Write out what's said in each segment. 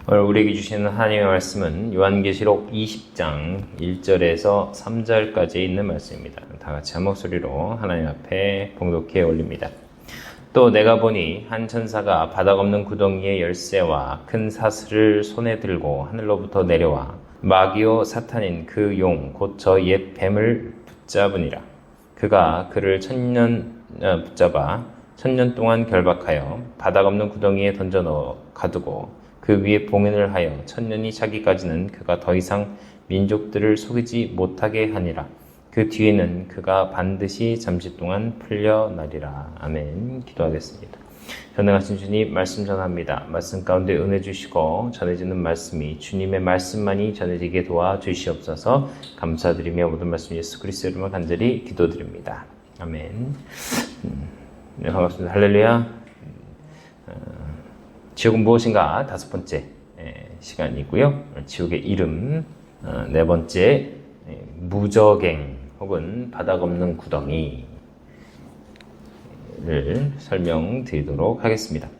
오늘 우리에게 주시는 하나님의 말씀은 요한계시록 20장 1절에서 3절까지 있는 말씀입니다. 다 같이 한 목소리로 하나님 앞에 봉독해 올립니다. 또 내가 보니 한 천사가 바닥 없는 구덩이의 열쇠와 큰 사슬을 손에 들고 하늘로부터 내려와 마귀요 사탄인 그 용 곧 저 옛 뱀을 붙잡으니라. 그가 그를 붙잡아 천년 동안 결박하여 바닥 없는 구덩이에 던져 넣어 가두고 그 위에 봉인을 하여 천년이 차기까지는 그가 더 이상 민족들을 속이지 못하게 하니라. 그 뒤에는 그가 반드시 잠시 동안 풀려나리라. 아멘. 기도하겠습니다. 전능하신 주님, 말씀 전합니다. 말씀 가운데 은혜 주시고 전해지는 말씀이 주님의 말씀만이 전해지게 도와주시옵소서. 감사드리며 모든 말씀 예수 그리스도 이름으로 간절히 기도드립니다. 아멘. 네, 반갑습니다. 할렐루야. 지옥은 무엇인가? 5번째 시간이고요. 지옥의 이름 4번째 무저갱 혹은 바닥 없는 구덩이를 설명드리도록 하겠습니다.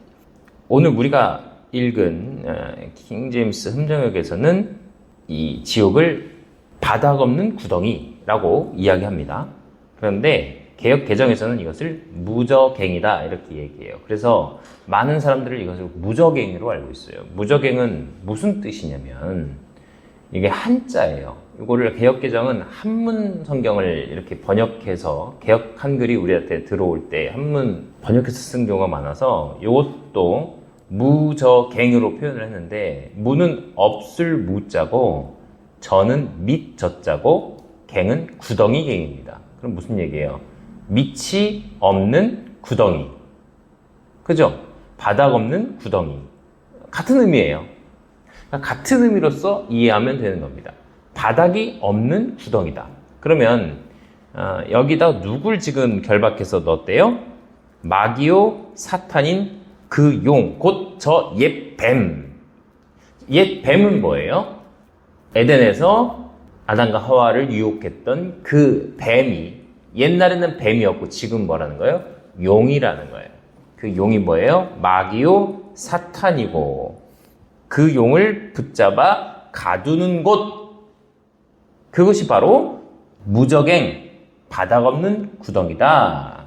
오늘 우리가 읽은 킹 제임스 흠정역에서는 이 지옥을 바닥 없는 구덩이라고 이야기합니다. 그런데 개역 개정에서는 이것을 무저갱이다 이렇게 얘기해요. 그래서 많은 사람들을 이것을 무저갱이로 알고 있어요. 무저갱은 무슨 뜻이냐면 이게 한자예요. 이거를 개역 개정은 한문 성경을 이렇게 번역해서 개역 한글이 우리한테 들어올 때 한문 번역해서 쓴 경우가 많아서 이것도 무저갱으로 표현을 했는데 무는 없을 무자고 저는 밑 저자고 갱은 구덩이갱입니다. 그럼 무슨 얘기예요? 밑이 없는 구덩이. 그죠? 바닥 없는 구덩이. 같은 의미예요. 같은 의미로서 이해하면 되는 겁니다. 바닥이 없는 구덩이다. 그러면 여기다 누굴 지금 결박해서 넣었대요? 마귀요 사탄인 그 용, 곧 저 옛 뱀. 옛 뱀은 뭐예요? 에덴에서 아담과 하와를 유혹했던 그 뱀이 옛날에는 뱀이었고 지금 뭐라는 거예요? 용이라는 거예요. 그 용이 뭐예요? 마귀요 사탄이고 그 용을 붙잡아 가두는 곳, 그것이 바로 무저갱, 바닥 없는 구덩이다.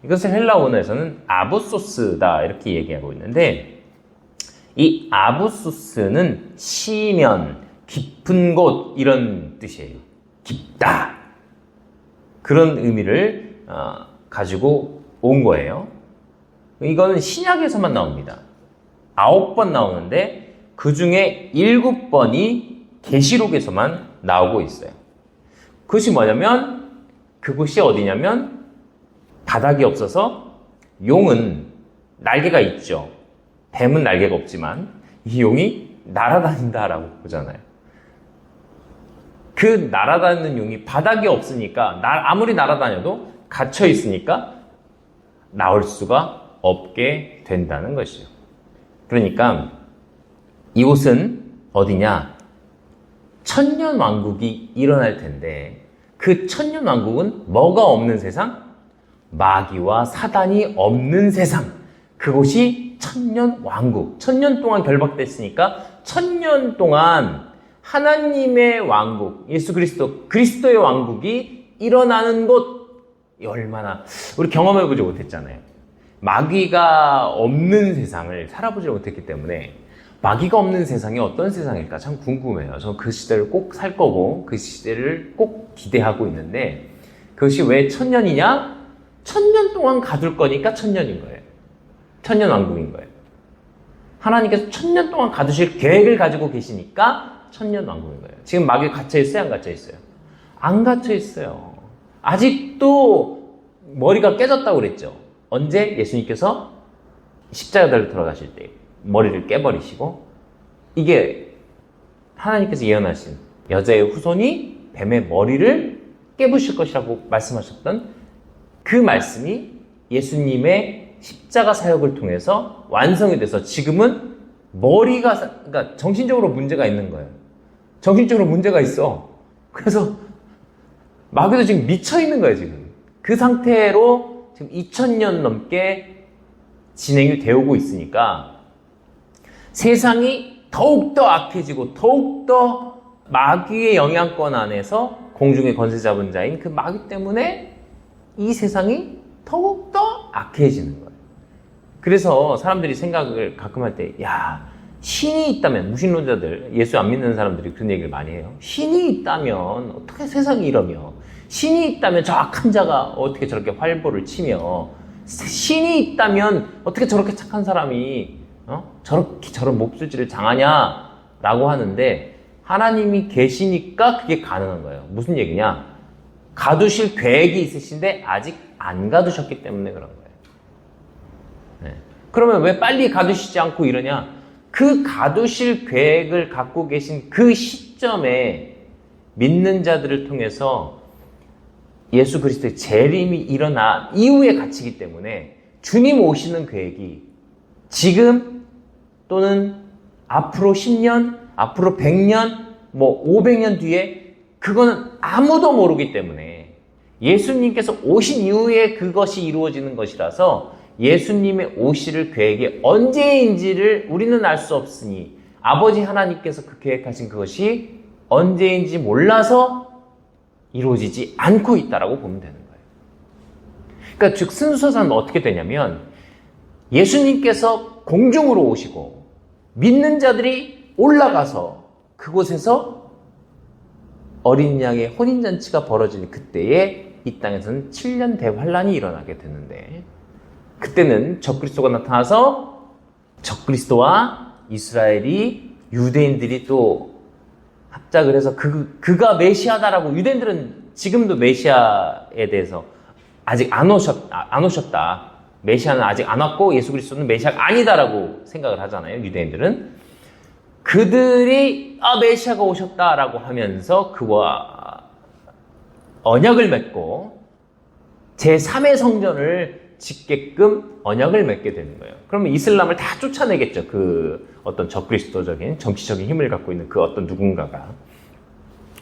이것을 헬라 원어에서는 아부소스다 이렇게 얘기하고 있는데, 이 아부소스는 시면, 깊은 곳 이런 뜻이에요. 깊다. 그런 의미를 가지고 온 거예요. 이거는 신약에서만 나옵니다. 9번 나오는데 그 중에 7번이 계시록에서만 나오고 있어요. 그것이 뭐냐면, 그곳이 어디냐면 바닥이 없어서 용은 날개가 있죠. 뱀은 날개가 없지만 이 용이 날아다닌다라고 보잖아요. 그 날아다니는 용이 바닥이 없으니까 아무리 날아다녀도 갇혀 있으니까 나올 수가 없게 된다는 것이죠. 그러니까 이곳은 어디냐? 천년왕국이 일어날 텐데 그 천년왕국은 뭐가 없는 세상? 마귀와 사단이 없는 세상. 그곳이 천년왕국. 천년 동안 결박됐으니까 천년 동안 하나님의 왕국, 예수 그리스도의 왕국이 일어나는 곳. 얼마나 우리 경험해보지 못했잖아요. 마귀가 없는 세상을 살아보지 못했기 때문에 마귀가 없는 세상이 어떤 세상일까 참 궁금해요. 저는 그 시대를 꼭 살 거고 그 시대를 꼭 기대하고 있는데, 그것이 왜 천년이냐? 천년 동안 가둘 거니까 천년인 거예요. 천년왕국인 거예요. 하나님께서 천년 동안 가두실 계획을 가지고 계시니까 천년왕국인 거예요. 지금 마귀 갇혀있어요? 안 갇혀있어요? 안 갇혀있어요. 아직도 머리가 깨졌다고 그랬죠. 언제? 예수님께서 십자가 달려 들어가실 때 머리를 깨버리시고, 이게 하나님께서 예언하신 여자의 후손이 뱀의 머리를 깨부실 것이라고 말씀하셨던 그 말씀이 예수님의 십자가 사역을 통해서 완성이 돼서 지금은 그러니까 정신적으로 문제가 있는 거예요. 정신적으로 문제가 있어. 그래서 마귀도 지금 미쳐있는 거예요, 지금. 그 상태로 지금 2000년 넘게 진행이 되어오고 있으니까 세상이 더욱더 악해지고 더욱더 마귀의 영향권 안에서 공중의 권세 잡은 자인 그 마귀 때문에 이 세상이 더욱더 악해지는 거예요. 그래서 사람들이 생각을 가끔 할 때, 야, 신이 있다면, 무신론자들, 예수 안 믿는 사람들이 그런 얘기를 많이 해요. 신이 있다면 어떻게 세상이 이러며, 신이 있다면 저 악한 자가 어떻게 저렇게 활보를 치며, 신이 있다면 어떻게 저렇게 착한 사람이 저렇게 저런 목소리를 장하냐 라고 하는데, 하나님이 계시니까 그게 가능한 거예요. 무슨 얘기냐? 가두실 계획이 있으신데 아직 안 가두셨기 때문에 그런 거예요. 네. 그러면 왜 빨리 가두시지 않고 이러냐? 그 가두실 계획을 갖고 계신 그 시점에 믿는 자들을 통해서 예수 그리스도의 재림이 일어나 이후에 갇히기 때문에 주님 오시는 계획이 지금 또는 앞으로 10년, 앞으로 100년, 500년 뒤에 그거는 아무도 모르기 때문에 예수님께서 오신 이후에 그것이 이루어지는 것이라서 예수님의 오실 계획이 언제인지를 우리는 알 수 없으니 아버지 하나님께서 그 계획하신 그것이 언제인지 몰라서 이루어지지 않고 있다라고 보면 되는 거예요. 그러니까 즉 순서상 어떻게 되냐면 예수님께서 공중으로 오시고 믿는 자들이 올라가서 그곳에서 어린 양의 혼인잔치가 벌어지는 그때에 이 땅에서는 7년 대환란이 일어나게 되는데 그때는 적그리스도가 나타나서 적그리스도와 이스라엘이 유대인들이 또 합작을 해서 그가 메시아다라고 유대인들은 지금도 메시아에 대해서 아직 안 오셨다. 메시아는 아직 안 왔고 예수 그리스도는 메시아가 아니다라고 생각을 하잖아요. 유대인들은. 그들이 메시아가 오셨다라고 하면서 그와 언약을 맺고 제3의 성전을 짓게끔 언약을 맺게 되는 거예요. 그러면 이슬람을 다 쫓아내겠죠. 그 어떤 적그리스도적인 정치적인 힘을 갖고 있는 그 어떤 누군가가.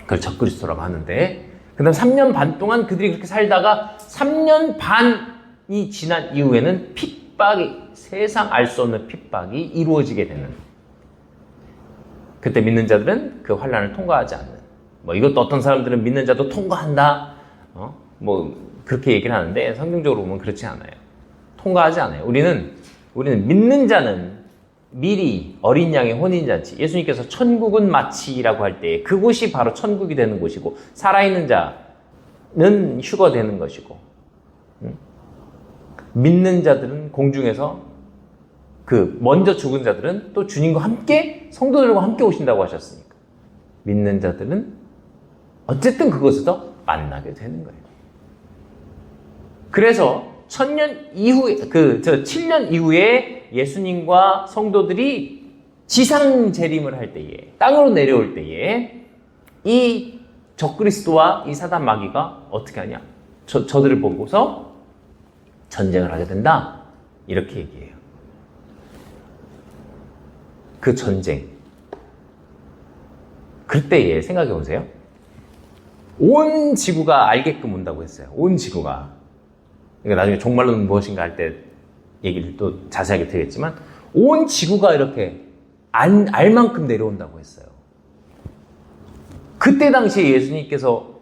그걸 적그리스도라고 하는데 그 다음 3년 반 동안 그들이 그렇게 살다가 3년 반이 지난 이후에는 핍박이 세상 알 수 없는 핍박이 이루어지게 되는 그때 믿는 자들은 그 환난을 통과하지 않는 이것도 어떤 사람들은 믿는 자도 통과한다 그렇게 얘기를 하는데 성경적으로 보면 그렇지 않아요. 통과하지 않아요. 우리는 믿는 자는 미리 어린 양의 혼인잔치 예수님께서 천국은 마치라고 할 때 그곳이 바로 천국이 되는 곳이고 살아있는 자는 휴거 되는 것이고 믿는 자들은 공중에서 먼저 죽은 자들은 또 주님과 함께 성도들과 함께 오신다고 하셨으니까 믿는 자들은 어쨌든 그곳에서 만나게 되는 거예요. 그래서 7년 이후에 예수님과 성도들이 지상 재림을 할 때에 땅으로 내려올 때에 이 적그리스도와 이 사단 마귀가 어떻게 하냐? 저들을 보고서 전쟁을 하게 된다. 이렇게 얘기해요. 그 전쟁. 그때에 생각해 보세요. 온 지구가 알게끔 온다고 했어요. 온 지구가. 그러니까 나중에 종말론은 무엇인가 할 때 얘기를 또 자세하게 드리겠지만 온 지구가 이렇게 알 만큼 내려온다고 했어요. 그때 당시에 예수님께서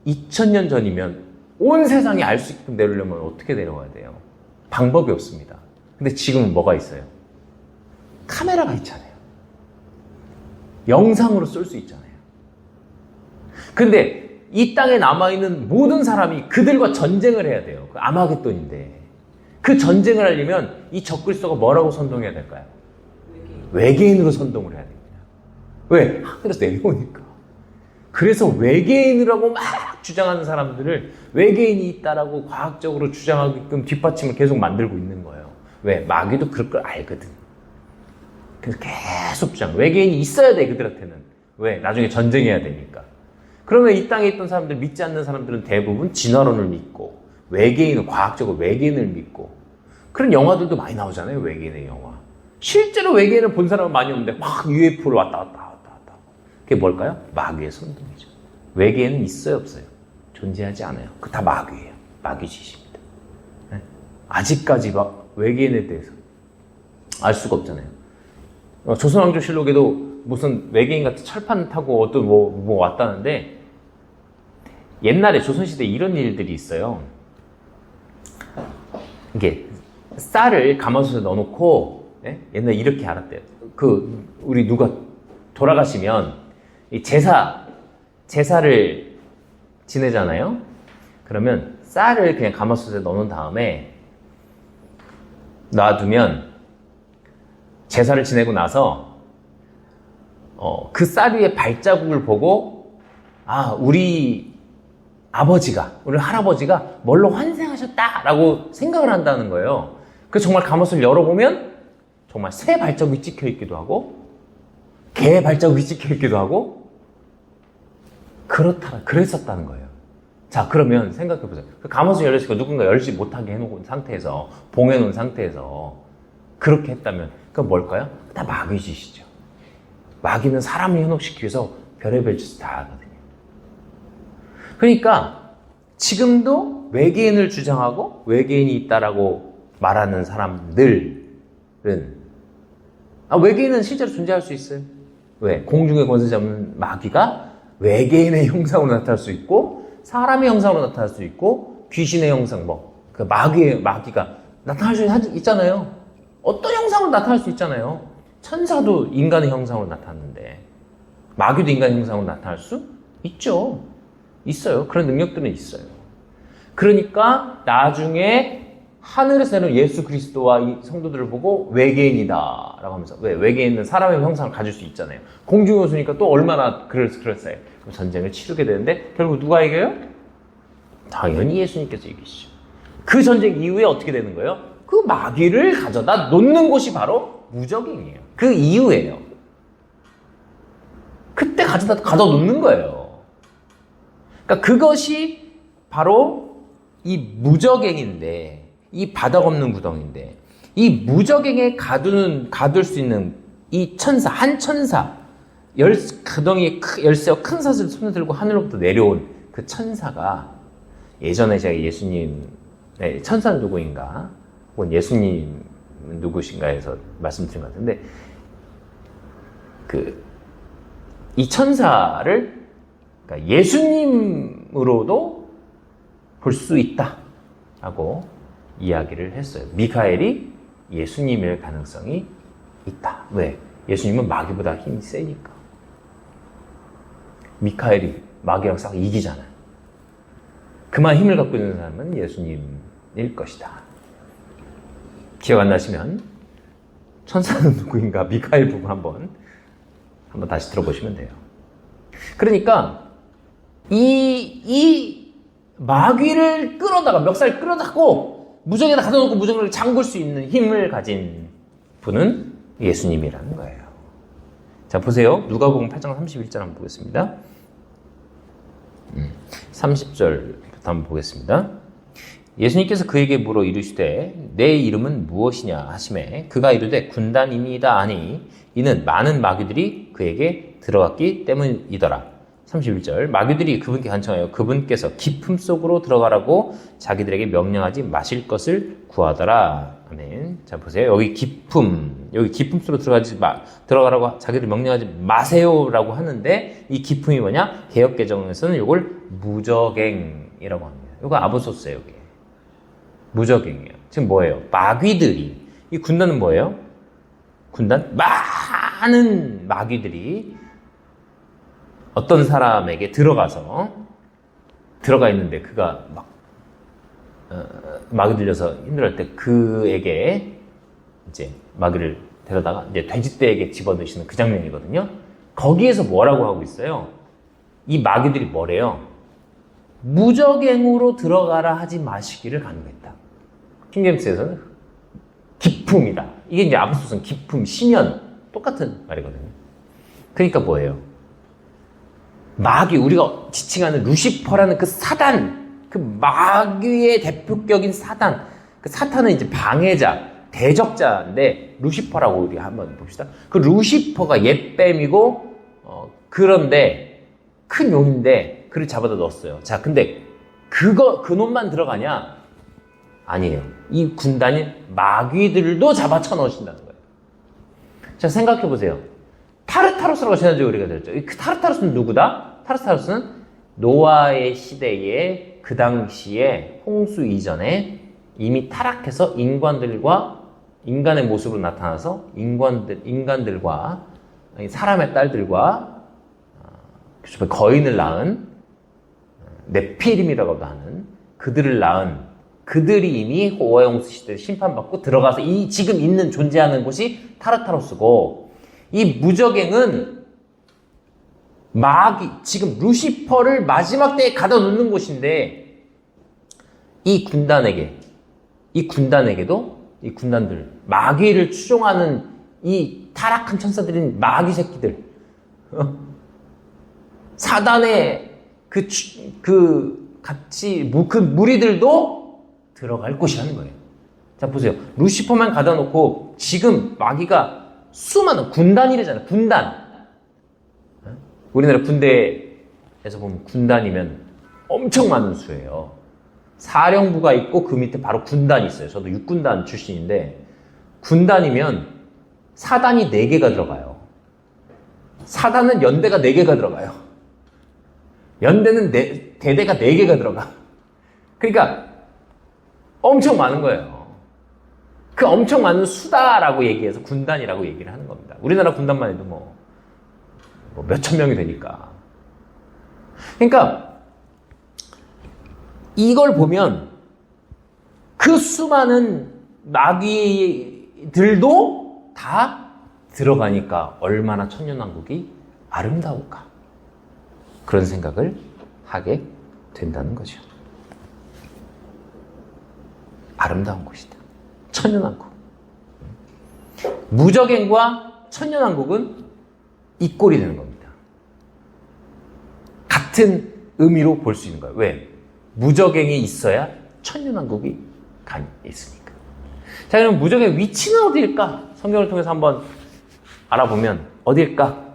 2000년 전이면 온 세상이 알 수 있게끔 내려오려면 어떻게 내려와야 돼요? 방법이 없습니다. 근데 지금은 뭐가 있어요? 카메라가 있잖아요. 영상으로 쏠 수 있잖아요. 근데 이 땅에 남아있는 모든 사람이 그들과 전쟁을 해야 돼요. 그 아마겟돈인데 그 전쟁을 하려면 이 적그리스도가 뭐라고 선동해야 될까요? 외계인으로 선동을 해야 됩니다. 왜? 하늘에서 내려오니까. 그래서 외계인이라고 막 주장하는 사람들을 외계인이 있다라고 과학적으로 주장하게끔 뒷받침을 계속 만들고 있는 거예요. 왜? 마귀도 그럴 걸 알거든. 그래서 계속 주장. 외계인이 있어야 돼 그들한테는. 왜? 나중에 전쟁해야 되니까. 그러면 이 땅에 있던 사람들, 믿지 않는 사람들은 대부분 진화론을 믿고 외계인을, 과학적으로 외계인을 믿고 그런 영화들도 많이 나오잖아요. 외계인의 영화. 실제로 외계인을 본 사람은 많이 없는데 막 UFO를 왔다 갔다. 그게 뭘까요? 마귀의 선동이죠. 외계인은 있어요, 없어요? 존재하지 않아요. 그거 다 마귀예요. 마귀 짓입니다. 네? 아직까지 막 외계인에 대해서 알 수가 없잖아요. 조선왕조실록에도 무슨 외계인 같은 철판 타고 어떤 뭐 왔다는데, 옛날에 조선시대에 이런 일들이 있어요. 이게 쌀을 가마솥에 넣어놓고, 예? 옛날에 이렇게 알았대요. 우리 누가 돌아가시면 이 제사를 지내잖아요. 그러면 쌀을 그냥 가마솥에 넣어놓은 다음에 놔두면 제사를 지내고 나서 그 쌀 위에 발자국을 보고, 우리 우리 할아버지가 뭘로 환생하셨다라고 생각을 한다는 거예요. 그래서 정말 가마솥을 열어보면 정말 새 발자국이 찍혀 있기도 하고 개 발자국이 찍혀 있기도 하고 그랬었다는 거예요. 자, 그러면 생각해보세요. 그 가마솥이 열렸으니까 누군가 열지 못하게 해놓은 상태에서, 봉해놓은 상태에서 그렇게 했다면 그건 뭘까요? 다 마귀짓이죠. 마귀는 사람을 현혹시키기 위해서 별의별 짓을 다 하거든요. 그러니까 지금도 외계인을 주장하고 외계인이 있다라고 말하는 사람들은, 외계인은 실제로 존재할 수 있어요. 왜? 공중의 권세 잡는 마귀가 외계인의 형상으로 나타날 수 있고, 사람의 형상으로 나타날 수 있고, 귀신의 형상, 그 마귀가 나타날 수 있잖아요. 어떤 형상으로 나타날 수 있잖아요. 천사도 인간의 형상으로 나타났는데, 마귀도 인간의 형상으로 나타날 수 있죠. 있어요. 그런 능력들은 있어요. 그러니까 나중에 하늘에서 내려온 예수 그리스도와 이 성도들을 보고 외계인이다 라고 하면서, 왜? 외계인은 사람의 형상을 가질 수 있잖아요. 공중에 오니까 또 얼마나 그럴싸요. 그럼 전쟁을 치르게 되는데 결국 누가 이겨요? 당연히 예수님께서 이기시죠. 그 전쟁 이후에 어떻게 되는 거예요? 그 마귀를 가져다 놓는 곳이 바로 무적행이에요. 그 이후에요. 그때 가져다 놓는 거예요. 그러니까 그것이 바로 이 무적행인데, 이 바닥 없는 구덩인데, 이 무적행에 가둘 수 있는 이 천사, 한 천사, 구덩이에 열쇠와 큰 사슬을 손에 들고 하늘로부터 내려온 그 천사가, 예전에 제가 천사는 누구인가, 혹은 예수님 누구신가 해서 말씀드린 것 같은데, 이 천사를, 그러니까 예수님으로도 볼 수 있다라고 이야기를 했어요. 미카엘이 예수님일 가능성이 있다. 왜? 예수님은 마귀보다 힘이 세니까. 미카엘이 마귀랑 싹 이기잖아요. 그만 힘을 갖고 있는 사람은 예수님일 것이다. 기억 안 나시면 천사는 누구인가 미카엘 부분 한번 다시 들어보시면 돼요. 그러니까 이 마귀를 멱살 끌어다고 무적에다 가둬놓고 무적을 잠글 수 있는 힘을 가진 분은 예수님이라는 거예요. 자, 보세요. 누가복음 8장 31절 한번 보겠습니다. 30절부터 한번 보겠습니다. 예수님께서 그에게 물어 이르시되 내 이름은 무엇이냐 하시매 그가 이르되 군단이니이다 하니 이는 많은 마귀들이 그에게 들어갔기 때문이더라. 31절 마귀들이 그분께 간청하여 그분께서 기품 속으로 들어가라고 자기들에게 명령하지 마실 것을 구하더라. 아멘. 자, 보세요. 여기 기품 속으로 들어가라고 자기들 명령하지 마세요라고 하는데, 이 기품이 뭐냐? 개역개정에서는 이걸 무적행이라고 합니다. 이거 아부소스예요. 여기 무적행이에요. 지금 뭐예요? 마귀들이, 이 군단은 뭐예요? 많은 마귀들이 어떤 사람에게 들어가 있는데, 그가 마귀 들려서 힘들어할 때 그에게 이제 마귀를 데려다가 이제 돼지떼에게 집어넣으시는 그 장면이거든요. 거기에서 뭐라고 하고 있어요? 이 마귀들이 뭐래요? 무적행으로 들어가라 하지 마시기를 간구했다. 킹제임스에서는 기품이다. 이게 이제 아부소스는 기품, 심연 똑같은 말이거든요. 그러니까 뭐예요? 마귀, 우리가 지칭하는 루시퍼라는 그 사단, 그 마귀의 대표격인 사단, 그 사탄은 이제 방해자, 대적자인데 루시퍼라고 우리 한번 봅시다. 그 루시퍼가 옛뱀이고, 그런데 큰 용인데 그를 잡아다 넣었어요. 자, 근데 그 놈만 들어가냐? 아니에요. 이 군단인 마귀들도 잡아쳐 넣으신다는 거예요. 자, 생각해 보세요. 타르타로스라고 지난주에 우리가 들었죠. 그 타르타로스는 누구다? 타르타로스는 노아의 시대에 그 당시에 홍수 이전에 이미 타락해서 인간의 모습으로 나타나서 인간들과 사람의 딸들과 거인을 낳은 네피림이라고도 하는 그들을 낳은 그들이 이미 노아의 홍수 시대를 심판받고 들어가서 지금 있는 존재하는 곳이 타르타로스고, 이 무적행은 지금 루시퍼를 마지막 때에 가둬 놓는 곳인데, 이 군단들, 마귀를 추종하는 이 타락한 천사들인 마귀 새끼들, 사단의 그 무리들도 들어갈 곳이라는 거예요. 자, 보세요. 루시퍼만 가다 놓고 지금 마귀가 수많은 군단이래잖아요. 군단. 우리나라 군대에서 보면 군단이면 엄청 많은 수예요. 사령부가 있고 그 밑에 바로 군단이 있어요. 저도 육군단 출신인데, 군단이면 사단이 4개가 들어가요. 사단은 연대가 4개가 들어가요. 연대는 대대가 4개가 들어가. 그러니까 엄청 많은 거예요. 그 엄청 많은 수다라고 얘기해서 군단이라고 얘기를 하는 겁니다. 우리나라 군단만 해도 뭐 몇천 명이 되니까. 그러니까 이걸 보면 그 수많은 마귀들도 다 들어가니까 얼마나 천년왕국이 아름다울까, 그런 생각을 하게 된다는 거죠. 아름다운 곳이다. 천년왕국. 무적행과 천년왕국은 이 꼴이 되는 겁니다. 같은 의미로 볼 수 있는 거예요. 왜? 무적행이 있어야 천년왕국이 있으니까. 자, 그럼 무적의 위치는 어디일까? 성경을 통해서 한번 알아보면 어디일까?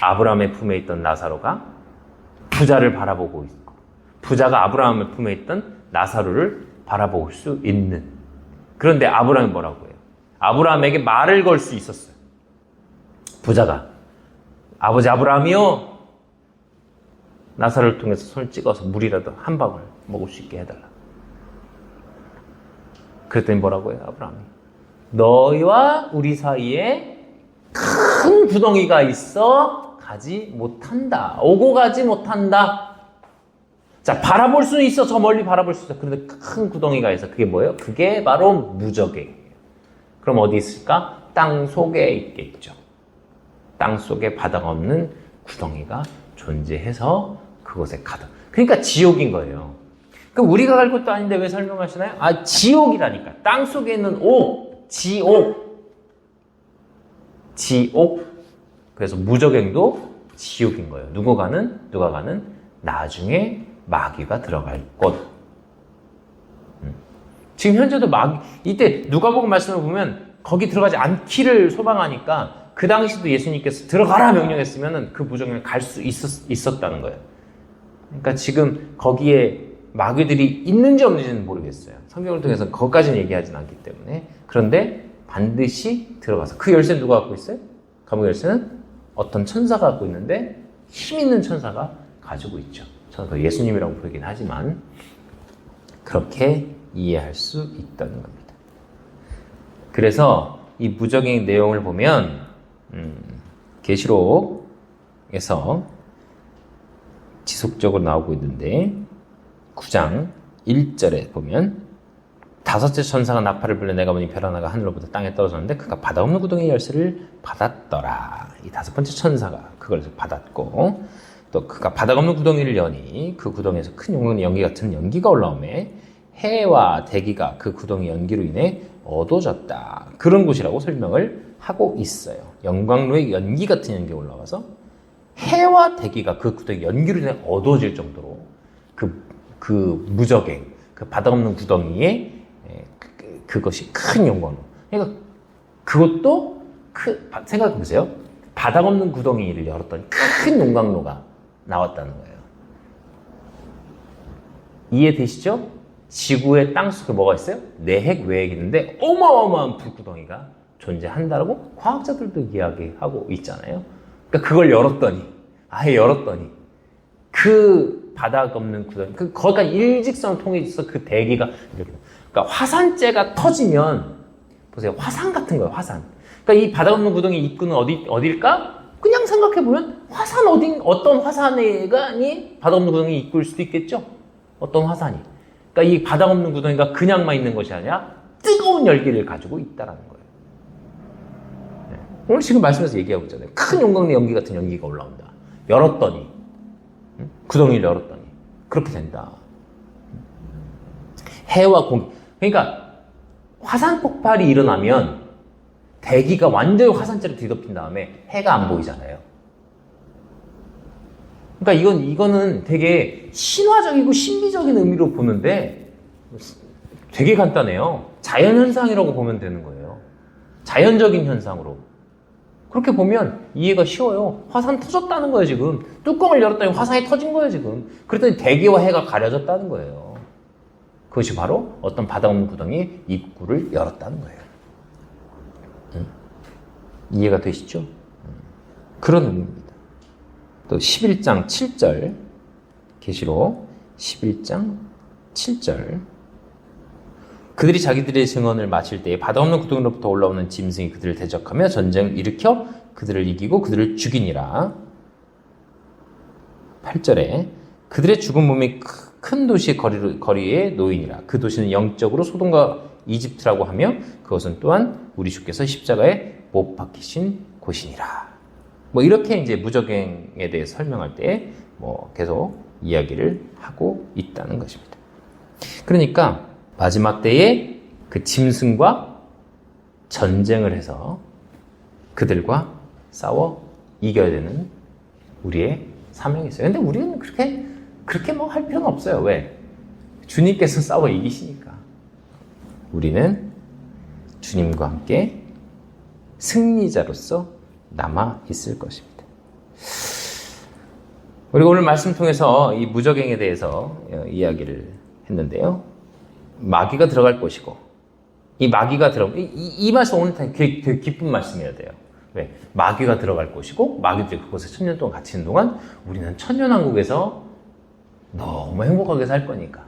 아브라함의 품에 있던 나사로가 부자를 바라보고 있고, 부자가 아브라함의 품에 있던 나사로를 바라볼 수 있는. 그런데 아브라함이 뭐라고 해요? 아브라함에게 말을 걸 수 있었어요. 부자가, 아버지 아브라함이요, 나사로를 통해서 손을 찍어서 물이라도 한 방울 먹을 수 있게 해달라. 그랬더니 뭐라고 해요? 아브라함이, 너희와 우리 사이에 큰 구덩이가 있어 가지 못한다. 오고 가지 못한다. 자, 바라볼 수는 있어. 저 멀리 바라볼 수 있어. 그런데 큰 구덩이가 있어. 그게 뭐예요? 그게 바로 무적행이에요. 그럼 어디 있을까? 땅 속에 있겠죠. 땅 속에 바다가 없는 구덩이가 존재해서 그곳에 가다. 그러니까 지옥인 거예요. 그럼 우리가 갈 것도 아닌데 왜 설명하시나요? 아, 지옥이라니까. 땅 속에 있는 지옥. 그래서 무적행도 지옥인 거예요. 누가 가는 나중에 마귀가 들어갈 곳. 지금 현재도 이때 누가복음 말씀을 보면 거기 들어가지 않기를 소망하니까 그 당시도 예수님께서 들어가라 명령했으면 그 무적행을 갈 수 있었다는 거예요. 그러니까 지금 거기에 마귀들이 있는지 없는지는 모르겠어요. 성경을 통해서 거기까지는 얘기하진 않기 때문에. 그런데 반드시 들어가서, 그 열쇠는 누가 갖고 있어요? 감옥 열쇠는 어떤 천사가 갖고 있는데, 힘 있는 천사가 가지고 있죠. 저는 예수님이라고 부르긴 하지만 그렇게 이해할 수 있다는 겁니다. 그래서 이 무적행 내용을 보면 계시록에서 지속적으로 나오고 있는데, 9장 1절에 보면, 5째 천사가 나팔을 불려 내가 보니 별 하나가 하늘로부터 땅에 떨어졌는데 그가 바다 없는 구덩이의 열쇠를 받았더라. 이 5번째 천사가 그걸 받았고, 또 그가 바다 없는 구덩이를 여니 그 구덩이에서 큰 연기 같은 연기가 올라오매 해와 대기가 그 구덩이 연기로 인해 어두워졌다. 그런 곳이라고 설명을 하고 있어요. 영광로의 연기 같은 연기가 올라와서 해와 대기가 그 구덩이 연기로 인해 어두워질 정도로 그 무적행, 그 바다 없는 구덩이에 그것이 큰 영광로. 그러니까 그것도 생각해 보세요. 바닥 없는 구덩이를 열었더니 큰 용광로가 나왔다는 거예요. 이해되시죠? 지구의 땅 속에 뭐가 있어요? 내핵, 외핵이 있는데 어마어마한 불구덩이가 존재한다라고 과학자들도 이야기하고 있잖아요. 그러니까 그걸 열었더니, 아예 열었더니 그 바닥 없는 구덩이, 거기가 일직선을 통해서 그 대기가 이렇게, 그러니까 화산재가 터지면 보세요, 화산 같은 거예요, 화산. 그러니까 이 바닥 없는 구덩이 입구는 어딜까? 그냥 생각해보면 어떤 화산이 바닥 없는 구덩이 입구일 수도 있겠죠? 어떤 화산이. 그러니까 이 바닥 없는 구덩이가 그냥만 있는 것이 아니라 뜨거운 열기를 가지고 있다라는 거예요. 네. 오늘 지금 말씀에서 얘기하고 있잖아요. 큰 용광로 연기 같은 연기가 올라온다. 열었더니, 구덩이를 열었더니 그렇게 된다. 해와 공기. 그러니까 화산 폭발이 일어나면 대기가 완전히 화산재로 뒤덮인 다음에 해가 안 보이잖아요. 그러니까 이거는 되게 신화적이고 신비적인 의미로 보는데 되게 간단해요. 자연현상이라고 보면 되는 거예요. 자연적인 현상으로. 그렇게 보면 이해가 쉬워요. 화산 터졌다는 거예요, 지금. 뚜껑을 열었더니 화산이 터진 거예요, 지금. 그랬더니 대기와 해가 가려졌다는 거예요. 그것이 바로 어떤 바닥 없는 구덩이 입구를 열었다는 거예요. 이해가 되시죠? 그런 의미입니다. 또 11장 7절 계시록 11장 7절 그들이 자기들의 증언을 마칠 때에 바다 없는 구덩이로부터 올라오는 짐승이 그들을 대적하며 전쟁을 일으켜 그들을 이기고 그들을 죽이니라. 8절에 그들의 죽은 몸이 큰 도시의 거리에 놓이니라. 그 도시는 영적으로 소돔과 이집트라고 하며 그것은 또한 우리 주께서 십자가에 못 박히신 곳이니라. 뭐 이렇게 이제 무저갱에 대해서 설명할 때 뭐 계속 이야기를 하고 있다는 것입니다. 그러니까 마지막 때에 그 짐승과 전쟁을 해서 그들과 싸워 이겨야 되는 우리의 사명이 있어요. 근데 우리는 그렇게 뭐 할 필요는 없어요. 왜? 주님께서 싸워 이기시니까. 우리는 주님과 함께 승리자로서 남아 있을 것입니다. 우리가 오늘 말씀 통해서 이 무저갱에 대해서 이야기를 했는데요. 마귀가 들어갈 것이고, 이 마귀가 이 말씀 오늘 되게 기쁜 말씀이어야 돼요. 왜? 마귀가 들어갈 것이고, 마귀들이 그곳에 1000년 동안 갇히는 동안 우리는 천년왕국에서 너무 행복하게 살 거니까.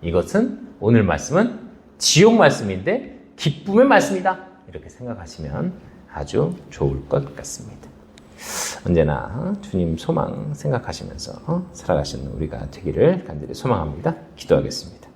이것은 오늘 말씀은 지옥 말씀인데 기쁨의 말씀이다. 이렇게 생각하시면 아주 좋을 것 같습니다. 언제나 주님 소망 생각하시면서 살아가시는 우리가 되기를 간절히 소망합니다. 기도하겠습니다.